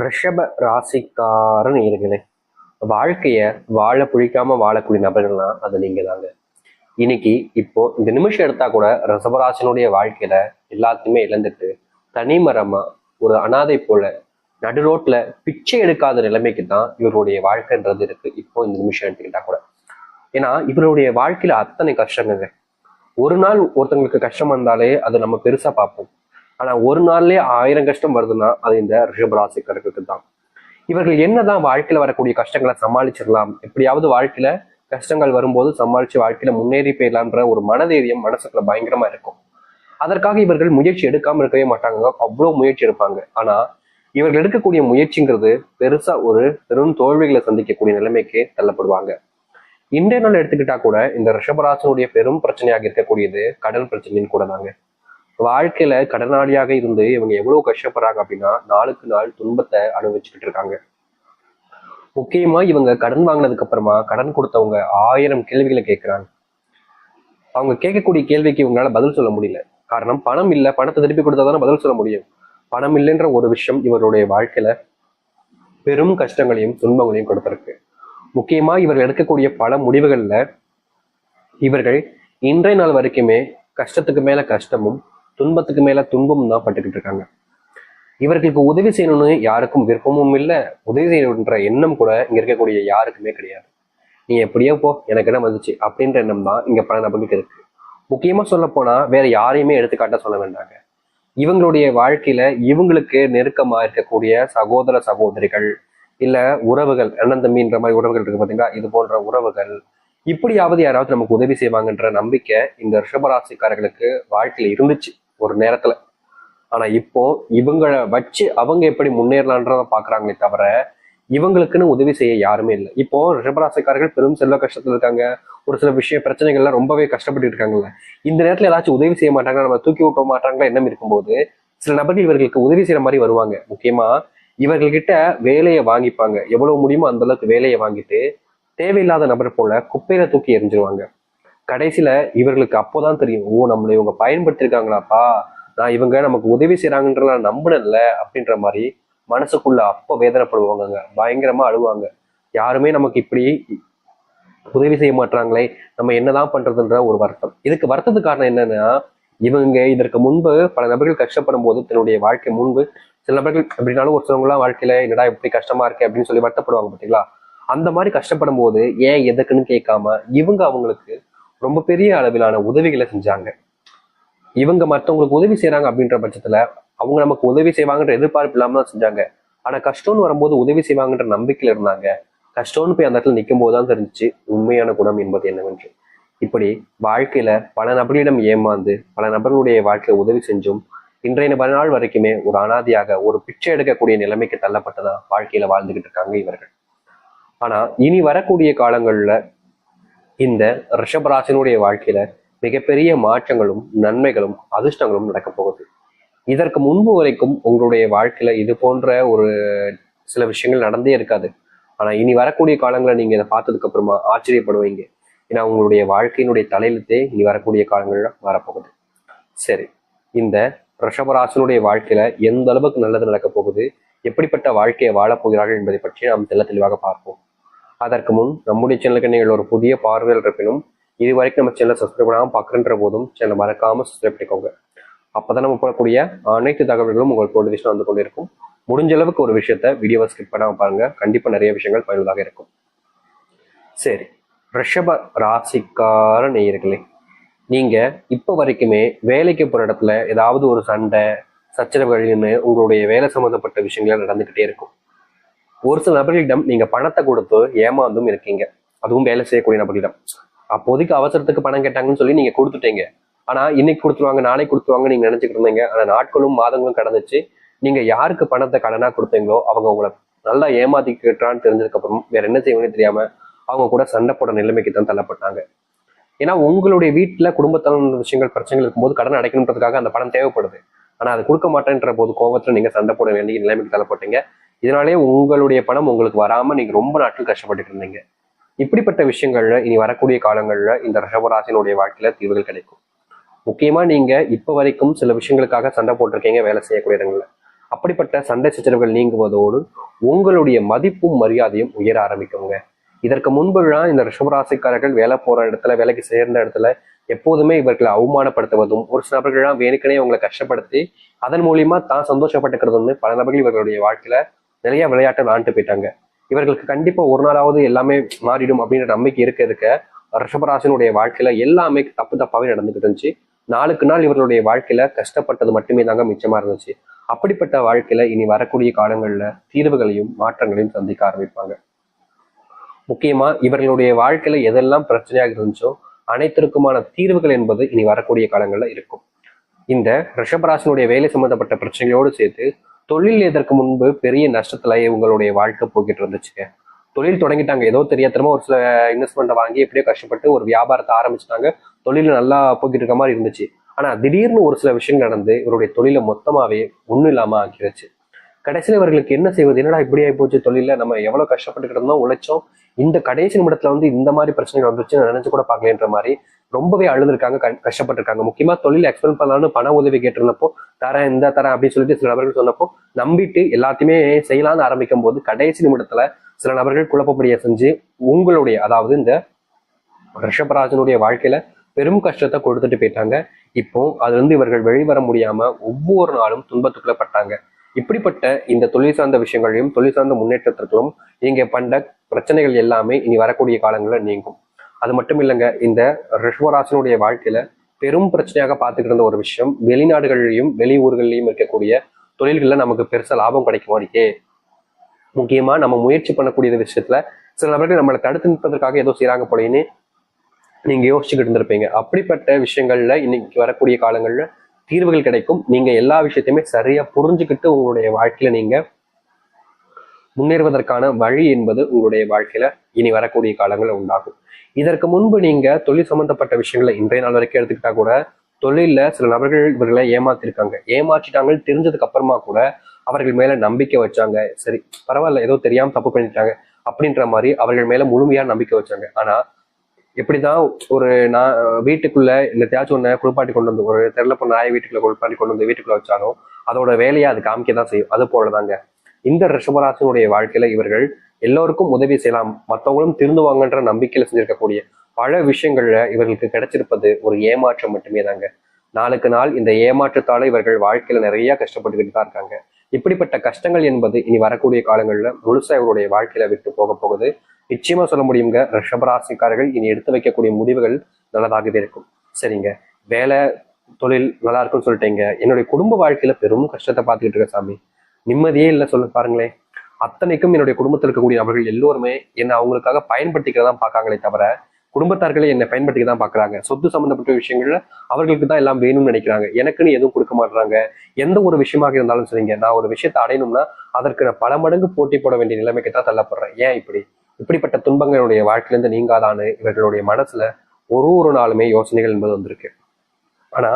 ரிஷப ராசிக்கார நேயர்களே, வாழ்க்கைய வாழ பிடிக்காம வாழக்கூடிய நபர்கள்னா அது நீங்க தாங்க. இன்னைக்கு இப்போ இந்த நிமிஷம் எடுத்தா கூட ரிஷபராசினுடைய வாழ்க்கையில எல்லாத்தையுமே இழந்துட்டு தனிமரமா ஒரு அனாதை போல நடு ரோட்ல பிச்சை எடுக்காத நிலைமைக்கு தான் இவருடைய வாழ்க்கைன்றது இருக்கு. இப்போ இந்த நிமிஷம் எடுத்துக்கிட்டா கூட, ஏன்னா இவருடைய வாழ்க்கையில அத்தனை கஷ்டங்க. ஒரு நாள் ஒருத்தங்களுக்கு கஷ்டம் வந்தாலே அது நம்ம பெருசா பார்ப்போம். ஆனா ஒரு நாள்லயே 1000 கஷ்டம் வருதுன்னா அது இந்த ரிஷபராசிக்காரர்களுக்கு தான். இவர்கள் என்னதான் வாழ்க்கையில வரக்கூடிய கஷ்டங்களை சமாளிச்சிடலாம், எப்படியாவது வாழ்க்கையில கஷ்டங்கள் வரும்போது சமாளிச்சு வாழ்க்கையில முன்னேறி போயிடலான்ற ஒரு மனதைரியம் மனசுக்குள்ள பயங்கரமா இருக்கும். அதற்காக இவர்கள் முயற்சி எடுக்காம இருக்கவே மாட்டாங்க, அவ்வளவு முயற்சி எடுப்பாங்க. ஆனா இவர்கள் எடுக்கக்கூடிய முயற்சிங்கிறது பெருசா ஒரு பெரும் தோல்விகளை சந்திக்கக்கூடிய நிலைமைக்கு தள்ளப்படுவாங்க. இன்றைய நாள் எடுத்துக்கிட்டா கூட இந்த ரிஷபராசனுடைய பெரும் பிரச்சனையாக இருக்கக்கூடியது கடன் பிரச்சனைன்னு கூட தாங்க. வாழ்க்கையில கடனாளியாக இருந்து இவங்க எவ்வளவு கஷ்டப்படுறாங்க அப்படின்னா, நாளுக்கு நாள் துன்பத்தை அனுபவிச்சுக்கிட்டு இருக்காங்க. முக்கியமா இவங்க கடன் வாங்கினதுக்கு அப்புறமா கடன் கொடுத்தவங்க 1000 கேள்விகளை கேட்கிறாங்க. அவங்க கேட்கக்கூடிய கேள்விக்கு இவங்களால பதில் சொல்ல முடியல. காரணம் பணம் இல்லை, பணத்தை திருப்பி கொடுத்தாதானே பதில் சொல்ல முடியும். பணம் இல்லைன்ற ஒரு விஷயம் இவருடைய வாழ்க்கையில பெரும் கஷ்டங்களையும் துன்பங்களையும் கொடுத்திருக்கு. முக்கியமா இவர்கள் எடுக்கக்கூடிய பல முடிவுகள்ல இவர்கள் இன்றைய நாள் வரைக்குமே கஷ்டத்துக்கு மேல கஷ்டமும் துன்பத்துக்கு மேல துன்பமும் தான் பட்டுக்கிட்டு இருக்காங்க. இவர்களுக்கு உதவி செய்யணும்னு யாருக்கும் விருப்பமும் இல்லை, உதவி செய்யணுன்ற எண்ணம் கூட இங்க இருக்கக்கூடிய யாருக்குமே கிடையாது. நீ எப்படியோ போ, எனக்கு என்ன வந்துச்சு அப்படின்ற எண்ணம் தான் இங்க பல நபர்களுக்கு இருக்கு. முக்கியமா சொல்ல போனா வேற யாரையுமே எடுத்துக்காட்ட சொல்ல வேண்டாங்க. இவங்களுடைய வாழ்க்கையில இவங்களுக்கு நெருக்கமா இருக்கக்கூடிய சகோதர சகோதரிகள், இல்ல உறவுகள், அண்ணன் தம்பின்ற மாதிரி உறவுகள் இருக்கு பாத்தீங்களா, இது போன்ற உறவுகள் இப்படியாவது யாராவது நமக்கு உதவி செய்வாங்கன்ற நம்பிக்கை இந்த ரிஷபராசிக்காரர்களுக்கு வாழ்க்கையில இருந்துச்சு ஒரு நேரத்துல. ஆனா இப்போ இவங்களை வச்சு அவங்க எப்படி முன்னேறலான்றத பாக்குறாங்களே தவிர இவங்களுக்குன்னு உதவி செய்ய யாருமே இல்லை. இப்போ ரிஷபராசிக்காரர்கள் பெரும் செல்வ கஷ்டத்துல இருக்காங்க, ஒரு சில பிரச்சனைகள்லாம் ரொம்பவே கஷ்டப்பட்டு இருக்காங்கல்ல. இந்த நேரத்துல ஏதாச்சும் உதவி செய்ய மாட்டாங்க, நம்ம தூக்கி விட்ட மாட்டாங்களா எண்ணம் இருக்கும்போது சில நபர்கள் இவர்களுக்கு உதவி செய்யற மாதிரி வருவாங்க. முக்கியமா இவர்கள்கிட்ட வேலையை வாங்கிப்பாங்க, எவ்வளவு முடியுமோ அந்த அளவுக்கு வேலையை வாங்கிட்டு தேவையில்லாத நபர் போல குப்பையில தூக்கி எரிஞ்சிருவாங்க. கடைசியில இவர்களுக்கு அப்போதான் தெரியும், ஓ நம்மளை இவங்க பயன்படுத்திருக்காங்களாப்பா, நான் இவங்க நமக்கு உதவி செய்யறாங்கன்ற நான் நம்பினல அப்படின்ற மாதிரி மனசுக்குள்ள அப்ப வேதனைப்படுவாங்க, பயங்கரமா அழுவாங்க. யாருமே நமக்கு இப்படி உதவி செய்ய மாட்டாங்களே, நம்ம என்னதான் பண்றதுன்ற ஒரு வருத்தம். இதுக்கு வருத்தத்துக்கு காரணம் என்னன்னா, இவங்க இதற்கு முன்பு பல நபர்கள் கஷ்டப்படும் போது தன்னுடைய வாழ்க்கை முன்பு சில நபர்கள் அப்படின்னாலும் ஒரு சிலவங்களாம் வாழ்க்கையில என்னடா இப்படி கஷ்டமா இருக்கு அப்படின்னு சொல்லி வருத்தப்படுவாங்க பார்த்தீங்களா. அந்த மாதிரி கஷ்டப்படும் போது ஏன் எதுக்குன்னு கேட்காம இவங்க அவங்களுக்கு ரொம்ப பெரிய அளவிலான உதவிகளை செஞ்சாங்க. இவங்க மற்றவங்களுக்கு உதவி செய்யறாங்க அப்படின்ற பட்சத்துல அவங்க நமக்கு உதவி செய்வாங்கன்ற எதிர்பார்ப்பு இல்லாம தான் செஞ்சாங்க. ஆனா கஷ்டம்னு வரும்போது உதவி செய்வாங்கன்ற நம்பிக்கையில இருந்தாங்க. கஷ்டம்னு போய் அந்த இடத்துல நிற்கும் போதுதான் தெரிஞ்சிச்சு உண்மையான குணம் என்பது என்னவென்று. இப்படி வாழ்க்கையில பல நபர்களிடம் ஏமாந்து பல நபர்களுடைய வாழ்க்கையை உதவி செஞ்சும் இன்றைய நாள் வரைக்குமே ஒரு அனாதியாக ஒரு பிச்சை எடுக்கக்கூடிய நிலைமைக்கு தள்ளப்பட்டதா வாழ்க்கையில வாழ்ந்துகிட்டு இருக்காங்க இவர்கள். ஆனா இனி வரக்கூடிய காலங்கள்ல இந்த ரிஷபராசினுடைய வாழ்க்கையில மிகப்பெரிய மாற்றங்களும் நன்மைகளும் அதிர்ஷ்டங்களும் நடக்க போகுது. இதற்கு முன்பு வரைக்கும் உங்களுடைய வாழ்க்கையில இது போன்ற ஒரு சில விஷயங்கள் நடந்தே இருக்காது. ஆனா இனி வரக்கூடிய காலங்களை நீங்க இதை பார்த்ததுக்கு அப்புறமா ஆச்சரியப்படுவீங்க. ஏன்னா உங்களுடைய வாழ்க்கையினுடைய தலையெழுத்தே இனி வரக்கூடிய காலங்கள்ல வரப்போகுது. சரி, இந்த ரிஷபராசினுடைய வாழ்க்கையில எந்த அளவுக்கு நல்லது நடக்க போகுது, எப்படிப்பட்ட வாழ்க்கையை வாழப் போகிறார்கள் என்பதை பற்றி நாம் தெளிவாக பார்ப்போம். அதற்கு முன் நம்முடைய சேனலுக்கு நீங்கள் ஒரு புதிய பார்வையில் இருப்பினும் இது வரைக்கும் நம்ம சேனலை சப்ஸ்கிரைப் பண்ணாமல் பார்க்குற போதும் சேனலை மறக்காம சப்ஸ்கிரைப் பண்ணிக்கோங்க. அப்பதான் நம்ம போடக்கூடிய அனைத்து தகவல்களும் உங்களுக்கு நோட்டிஃபிகேஷன் வந்து கொண்டிருக்கும். முடிஞ்ச அளவுக்கு ஒரு விஷயத்த வீடியோவை ஸ்கிப் பண்ணாம பாருங்க, கண்டிப்பா நிறைய விஷயங்கள் பயனுள்ளதாக இருக்கும். சரி, ரிஷப ராசிக்கார நேயர்களே, நீங்க இப்ப வரைக்குமே வேலைக்கு போற இடத்துல ஏதாவது ஒரு சண்டை சச்சரவுகள்னு உங்களுடைய வேலை சம்பந்தப்பட்ட விஷயங்கள் நடந்துகிட்டே இருக்கும். ஒரு சில நபர்களிடம் நீங்க பணத்தை கொடுத்து ஏமாந்தும் இருக்கீங்க, அதுவும் வேலை செய்யக்கூடிய நபர்களிடம். அப்போதைக்கு அவசரத்துக்கு பணம் கேட்டாங்கன்னு சொல்லி நீங்க கொடுத்துட்டீங்க. ஆனா இன்னைக்கு கொடுத்துருவாங்க நாளைக்கு கொடுத்துருவாங்க நீங்க நினைச்சுக்கிட்டு இருந்தீங்க. ஆனா நாட்களும் மாதங்களும் கடந்துச்சு. நீங்க யாருக்கு பணத்தை கடனா கொடுத்தீங்களோ அவங்க உங்களை நல்லா ஏமாத்திக்கிட்டான்னு தெரிஞ்சதுக்கு அப்புறம் வேற என்ன செய்யணும்னு தெரியாம அவங்க கூட சண்டை போட நிலைமைக்கு தான் தள்ளப்பட்டாங்க. ஏன்னா உங்களுடைய வீட்டுல குடும்பத்தான விஷயங்கள் பிரச்சனைகள் இருக்கும்போது கடன் அடைக்கணுன்றதுக்காக அந்த பணம் தேவைப்படுது. ஆனா அது கொடுக்க மாட்டேன்ற போது கோபத்துல நீங்க சண்டை போட வேண்டிய நிலைமைக்கு தள்ளப்பட்டீங்க. இதனாலே உங்களுடைய பணம் உங்களுக்கு வராம நீங்க ரொம்ப நாட்கள் கஷ்டப்பட்டு இருந்தீங்க. இப்படிப்பட்ட விஷயங்கள்ல இனி வரக்கூடிய காலங்கள்ல இந்த ரிஷபராசினுடைய வாழ்க்கையில தீர்வுகள் கிடைக்கும். முக்கியமா நீங்க இப்ப வரைக்கும் சில விஷயங்களுக்காக சண்டை போட்டிருக்கீங்க வேலை செய்யக்கூடிய இடங்கள்ல. அப்படிப்பட்ட சண்டை சச்சரவுகள் நீங்குவதோடு உங்களுடைய மதிப்பும் மரியாதையும் உயர ஆரம்பிக்குங்க. இதற்கு முன்புலாம் இந்த ரிஷபராசிக்காரர்கள் வேலை போற இடத்துல, வேலைக்கு சேர்ந்த இடத்துல எப்போதுமே இவர்களை அவமானப்படுத்துவதும், ஒரு சில நபர்கள்லாம் வேணுக்கனே அவங்களை கஷ்டப்படுத்தி அதன் மூலியமா தான் சந்தோஷப்பட்டுக்கிறதுன்னு பல நபர்கள் இவர்களுடைய வாழ்க்கையில நிறைய விளையாட்டை விளாண்டு போயிட்டாங்க. இவர்களுக்கு கண்டிப்பா ஒரு நாளாவது எல்லாமே மாறிடும் அப்படின்ற நம்பிக்கை இருக்க ரிஷபராசினுடைய வாழ்க்கையில எல்லாமே தப்பு தப்பாவே நடந்துகிட்டு இருந்துச்சு. நாளுக்கு நாள் இவர்களுடைய வாழ்க்கையில கஷ்டப்பட்டது மட்டுமே தாங்க மிச்சமா இருந்துச்சு. அப்படிப்பட்ட வாழ்க்கையில இனி வரக்கூடிய காலங்கள்ல தீர்வுகளையும் மாற்றங்களையும் சந்திக்க ஆரம்பிப்பாங்க. முக்கியமா இவர்களுடைய வாழ்க்கையில எதெல்லாம் பிரச்சனையாக இருந்துச்சோ அனைத்திற்குமான தீர்வுகள் என்பது இனி வரக்கூடிய காலங்கள்ல இருக்கும். இந்த ரிஷபராசினுடைய வேலை சம்பந்தப்பட்ட பிரச்சனைகளோடு சேர்த்து தொழில் இதற்கு முன்பு பெரிய நஷ்டத்துல உங்களுடைய வாழ்க்கை போய்கிட்டு இருந்துச்சுங்க. தொழில் தொடங்கிட்டாங்க, ஏதோ தெரியாதமா ஒரு சில இன்வெஸ்ட்மெண்ட்டை வாங்கி எப்படியோ கஷ்டப்பட்டு ஒரு வியாபாரத்தை ஆரம்பிச்சுட்டாங்க. தொழில் நல்லா போய்கிட்டு இருக்க மாதிரி இருந்துச்சு. ஆனா திடீர்னு ஒரு சில விஷயங்கள் நடந்து இவருடைய தொழிலை மொத்தமாவே ஒண்ணும் இல்லாம ஆக்கிருச்சு. கடைசியில இவர்களுக்கு என்ன செய்வது, என்னடா இப்படி ஆகி போச்சு, தொழில நம்ம எவ்வளவு கஷ்டப்பட்டு இருந்தோம், உழைச்சோம், இந்த கடைசி நிமிடத்துல இந்த மாதிரி பிரச்சனைகள் வந்துச்சு நினைச்சு கூட பார்க்கலன்ற மாதிரி ரொம்பவே அழுதுருக்காங்க, கஷ்டப்பட்டிருக்காங்க. முக்கியமா தொழில் எக்ஸ்பெண்ட் பண்ணலாம்னு பண உதவி கேட்டிருந்தப்போ தரேன் இந்த தரேன் அப்படின்னு சொல்லிட்டு சில நபர்கள் சொன்னப்போ நம்பிட்டு எல்லாத்தையுமே செய்யலாம்னு ஆரம்பிக்கும் போது கடைசி நிமிடத்துல சில நபர்கள் குழப்பப்படிய செஞ்சு உங்களுடைய, அதாவது இந்த ரிஷபராஜனுடைய வாழ்க்கையில பெரும் கஷ்டத்தை கொடுத்துட்டு போயிட்டாங்க. இப்போ அதுல இவர்கள் வெளிவர முடியாம ஒவ்வொரு நாளும் துன்பத்துக்குள்ளப்பட்டாங்க. இப்படிப்பட்ட இந்த தொழில் சார்ந்த விஷயங்களையும் தொழில் சார்ந்த முன்னேற்றத்திற்கும் நீங்க பண்ண பிரச்சனைகள் எல்லாமே இனி வரக்கூடிய காலங்களில் நீங்கும். அது மட்டும் இல்லைங்க, இந்த ரிஷபராசினுடைய வாழ்க்கையில பெரும் பிரச்சனையாக பார்த்துக்கிட்டு இருந்த ஒரு விஷயம், வெளிநாடுகள்லையும் வெளியூர்கள்லையும் இருக்கக்கூடிய தொழில்கள்ல நமக்கு பெருசா லாபம் கிடைக்குமாடிக்கே. முக்கியமா நம்ம முயற்சி பண்ணக்கூடிய விஷயத்துல சில நபர்கள் நம்மளை தடுத்து நிற்பதற்காக ஏதோ செய்யறாங்க போலேன்னு நீங்க யோசிச்சுக்கிட்டு இருந்திருப்பீங்க. அப்படிப்பட்ட விஷயங்கள்ல இன்னைக்கு வரக்கூடிய காலங்கள்ல தீர்வுகள் கிடைக்கும். நீங்க எல்லா விஷயத்தையுமே சரியா புரிஞ்சுக்கிட்டு உங்களுடைய வாழ்க்கையில நீங்க முன்னேறுவதற்கான வழி என்பது உங்களுடைய வாழ்க்கையில இனி வரக்கூடிய காலங்கள் உண்டாகும். இதற்கு முன்பு நீங்க தொழில் சம்பந்தப்பட்ட விஷயங்களை இன்றைய நாள் வரைக்கும் எடுத்துக்கிட்டா கூட தொழில சில நபர்கள் இவர்களை ஏமாத்திருக்காங்க. ஏமாற்றிட்டாங்க தெரிஞ்சதுக்கு அப்புறமா கூட அவர்கள் மேல நம்பிக்கை வச்சாங்க. சரி பரவாயில்ல, ஏதோ தெரியாம தப்பு பண்ணிட்டாங்க அப்படின்ற மாதிரி அவர்கள் மேல முழுமையா நம்பிக்கை வச்சாங்க. ஆனா எப்படிதான் ஒரு நான் வீட்டுக்குள்ள இல்லத்தையாச்சும் ஒண்ணு குளிப்பாட்டி கொண்டு வந்து, ஒரு தெருல போன நாயை வீட்டுக்குள்ள குளிப்பாட்டி கொண்டு வந்து வீட்டுக்குள்ள வச்சாலும் அதோட வேலையை அது காமிக்கதான் செய்யும். அது போலதாங்க இந்த ரிஷபராசினுடைய வாழ்க்கையில இவர்கள் எல்லோருக்கும் உதவி செய்யலாம், மற்றவங்களும் திருந்துவாங்கன்ற நம்பிக்கையில செஞ்சிருக்கக்கூடிய பல விஷயங்கள்ல இவர்களுக்கு கிடைச்சிருப்பது ஒரு ஏமாற்றம் மட்டுமே தாங்க. நாளுக்கு நாள் இந்த ஏமாற்றத்தால இவர்கள் வாழ்க்கையில நிறைய கஷ்டப்பட்டுக்கிட்டு தான் இருக்காங்க. இப்படிப்பட்ட கஷ்டங்கள் என்பது இனி வரக்கூடிய காலங்கள்ல முழுசா இவருடைய வாழ்க்கையில விட்டு போக போகுது. நிச்சயமா சொல்ல முடியுங்க, ரிஷபராசிக்காரர்கள் இனி எடுத்து வைக்கக்கூடிய முடிவுகள் நல்லதாகவே இருக்கும். சரிங்க, வேலை தொழில் நல்லா இருக்குன்னு சொல்லிட்டீங்க, என்னுடைய குடும்ப வாழ்க்கையில பெரும் கஷ்டத்தை பார்த்துக்கிட்டு இருக்க சாமி, நிம்மதியே இல்லை சொல்ல பாருங்களேன். அத்தனைக்கும் என்னுடைய குடும்பத்தில் இருக்கக்கூடிய நபர்கள் எல்லோருமே என்னை அவங்களுக்காக பயன்படுத்திக்கிறதான் பார்க்காங்களே தவிர குடும்பத்தார்களே என்னை பயன்படுத்திக்க தான் பாக்குறாங்க. சொத்து சம்பந்தப்பட்ட விஷயங்கள்ல அவர்களுக்கு தான் எல்லாம் வேணும்னு நினைக்கிறாங்க, எனக்குன்னு எதுவும் கொடுக்க மாட்டாங்க. எந்த ஒரு விஷயமாக இருந்தாலும் சரிங்க, நான் ஒரு விஷயத்தை அடையணும்னா அதற்கு நான் பல மடங்கு போட்டி போட வேண்டிய நிலைமைக்கு தான் தள்ளப்படுறேன். ஏன் இப்படிப்பட்ட துன்பங்களுடைய வாழ்க்கையிலிருந்து நீங்காதான்னு இவர்களுடைய மனசுல ஒரு நாளுமே யோசனைகள் என்பது வந்திருக்கு. ஆனா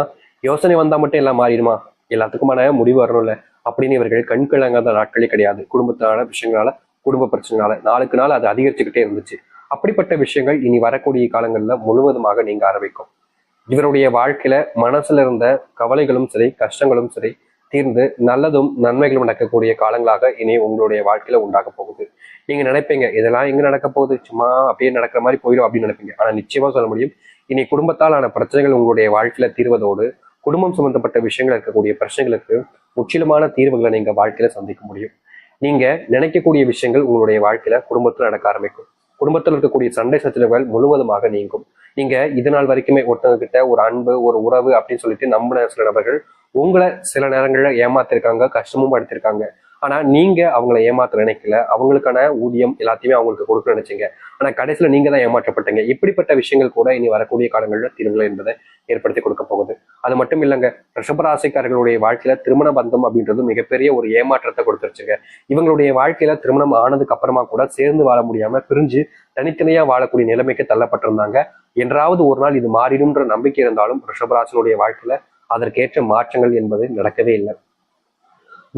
யோசனை வந்தா மட்டும் எல்லாம் மாறிடுமா, எல்லாத்துக்குமான முடிவு வரணும்ல அப்படின்னு இவர்கள் கண்கிழங்காத நாட்களே கிடையாது. குடும்பத்தினால விஷயங்களால, குடும்ப பிரச்சனைனால நாளுக்கு நாள் அது அதிகரிச்சுக்கிட்டே இருந்துச்சு. அப்படிப்பட்ட விஷயங்கள் இனி வரக்கூடிய காலங்கள்ல முழுவதுமாக நீங்க ஆரம்பிக்கும். இவருடைய வாழ்க்கையில மனசுல இருந்த கவலைகளும் சரி கஷ்டங்களும் சரி தீர்ந்து நல்லதும் நன்மைகளும் நடக்கக்கூடிய காலங்களாக இனி உங்களுடைய வாழ்க்கையில உண்டாக போகுது. நீங்க நினைப்பீங்க இதெல்லாம் எங்க நடக்க போகுது, சும்மா அப்படியே நடக்கிற மாதிரி போயிடும் அப்படின்னு நினைப்பீங்க. ஆனா நிச்சயமா சொல்ல முடியும், இனி குடும்பத்தால் ஆன பிரச்சனைகள் உங்களுடைய வாழ்க்கையில தீர்வதோடு குடும்பம் சம்பந்தப்பட்ட விஷயங்கள் இருக்கக்கூடிய பிரச்சனைகளுக்கு முற்றிலுமான தீர்வுகளை நீங்க வாழ்க்கையில சந்திக்க முடியும். நீங்க நினைக்கக்கூடிய விஷயங்கள் உங்களுடைய வாழ்க்கையில குடும்பத்துல நடக்க ஆரம்பிக்கும். குடும்பத்தில் இருக்கக்கூடிய சண்டை சச்சரவுகள் முழுவதுமாக நீங்கும். நீங்க இது நாள் வரைக்குமே ஒருத்தவங்க கிட்ட ஒரு அன்பு ஒரு உறவு அப்படின்னு சொல்லிட்டு நம்பின சில நபர்கள் உங்களை சில நேரங்கள்ல ஏமாத்திருக்காங்க, கஷ்டமும் படுத்திருக்காங்க. ஆனா நீங்க அவங்களை ஏமாத்த நினைக்கல, அவங்களுக்கான ஊதியம் எல்லாத்தையுமே அவங்களுக்கு கொடுக்க நினைச்சீங்க. ஆனா கடைசியில நீங்க தான் ஏமாற்றப்பட்டீங்க. இப்படிப்பட்ட விஷயங்கள் கூட இனி வரக்கூடிய காலங்கள்ல தீர்வுகள் என்பதை ஏற்படுத்தி கொடுக்க போகுது. அது மட்டும் இல்லைங்க, ரிஷபராசிக்காரர்களுடைய வாழ்க்கையில திருமண பந்தம் அப்படின்றது மிகப்பெரிய ஒரு ஏமாற்றத்தை கொடுத்துருச்சுங்க. இவங்களுடைய வாழ்க்கையில திருமணம் ஆனதுக்கு அப்புறமா கூட சேர்ந்து வாழ முடியாம பிரிஞ்சு தனித்தனியா வாழக்கூடிய நிலைமைக்கு தள்ளப்பட்டிருந்தாங்க. என்றாவது ஒரு நாள் இது மாறிடும்ன்ற நம்பிக்கை இருந்தாலும் ரிஷபராசினுடைய வாழ்க்கையில அதற்கேற்ற மாற்றங்கள் என்பது நடக்கவே இல்லை.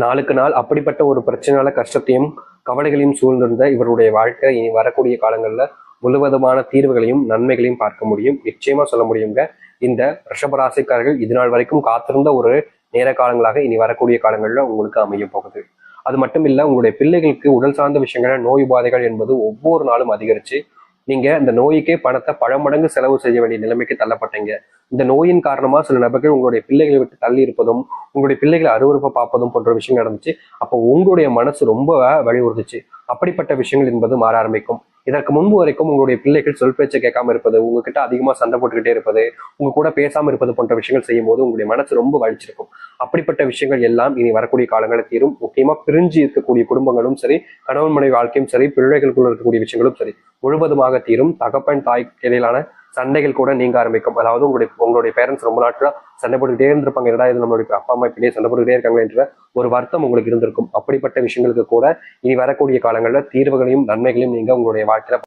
நாளுக்கு நாள் அப்படிப்பட்ட ஒரு பிரச்சனையால கஷ்டத்தையும் கவலைகளையும் சூழ்ந்திருந்த இவருடைய வாழ்க்கை இனி வரக்கூடிய காலங்கள்ல முழுவதுமான தீர்வுகளையும் நன்மைகளையும் பார்க்க முடியும். நிச்சயமா சொல்ல முடியுங்க, இந்த ரிஷபராசிக்காரர்கள் இது நாள் வரைக்கும் காத்திருந்த ஒரு நேர காலங்களாக இனி வரக்கூடிய காலங்களில் உங்களுக்கு அமைய போகுது. அது மட்டும் இல்ல, உங்களுடைய பிள்ளைகளுக்கு உடல் சார்ந்த விஷயங்கள நோய் உபாதைகள் என்பது ஒவ்வொரு நாளும் அதிகரிச்சு நீங்க இந்த நோய்க்கே பணத்தை பல மடங்கு செலவு செய்ய வேண்டிய நிலைமைக்கு தள்ளப்பட்டீங்க. இந்த நோயின் காரணமா சில நபர்கள் உங்களுடைய பிள்ளைகளை விட்டு தள்ளி இருப்பதும், உங்களுடைய பிள்ளைகளை அருவருப்பை பார்ப்பதும் போன்ற விஷயம் நடந்துச்சு. அப்போ உங்களுடைய மனசு ரொம்ப வலியுறுத்துச்சு. அப்படிப்பட்ட விஷயங்கள் என்பது மாற ஆரம்பிக்கும். இதற்கு முன்பு வரைக்கும் உங்களுடைய பிள்ளைகள் சொல் பேச்சை கேட்காம இருப்பது, உங்ககிட்ட அதிகமா சண்டை போட்டுக்கிட்டே இருப்பது, உங்க கூட பேசாம இருப்பது போன்ற விஷயங்கள் செய்யும் போது உங்களுடைய மனசு ரொம்ப வலிச்சிருக்கும். அப்படிப்பட்ட விஷயங்கள் எல்லாம் இனி வரக்கூடிய காலங்களில் தீரும். முக்கியமா பிரிஞ்சு இருக்கக்கூடிய குடும்பங்களும் சரி, கணவன் மனைவி வாழ்க்கையும் சரி, பிள்ளைகளுக்குள்ள இருக்கக்கூடிய விஷயங்களும் சரி முழுவதுமாக தீரும். தகப்பன் தாய் இடையிலான சண்டைகள் கூட நீங்க ஆரம்பிக்கும். அதாவது உங்களுடைய பேரண்ட்ஸ் ரொம்ப நாட்களா சண்டை போட்டுக்கிட்டே இருந்திருப்பாங்க. என்னடா இது நம்மளுடைய அப்பா அம்மா இப்படியே சண்டை போட்டுக்கிட்டே இருக்காங்க என்ற ஒரு வருத்தம் உங்களுக்கு இருந்திருக்கும். அப்படிப்பட்ட விஷயங்களுக்கு கூட இனி வரக்கூடிய காலங்களில் தீர்வுகளையும் நன்மைகளையும் நீங்க உங்களுடைய வாழ்க்கையில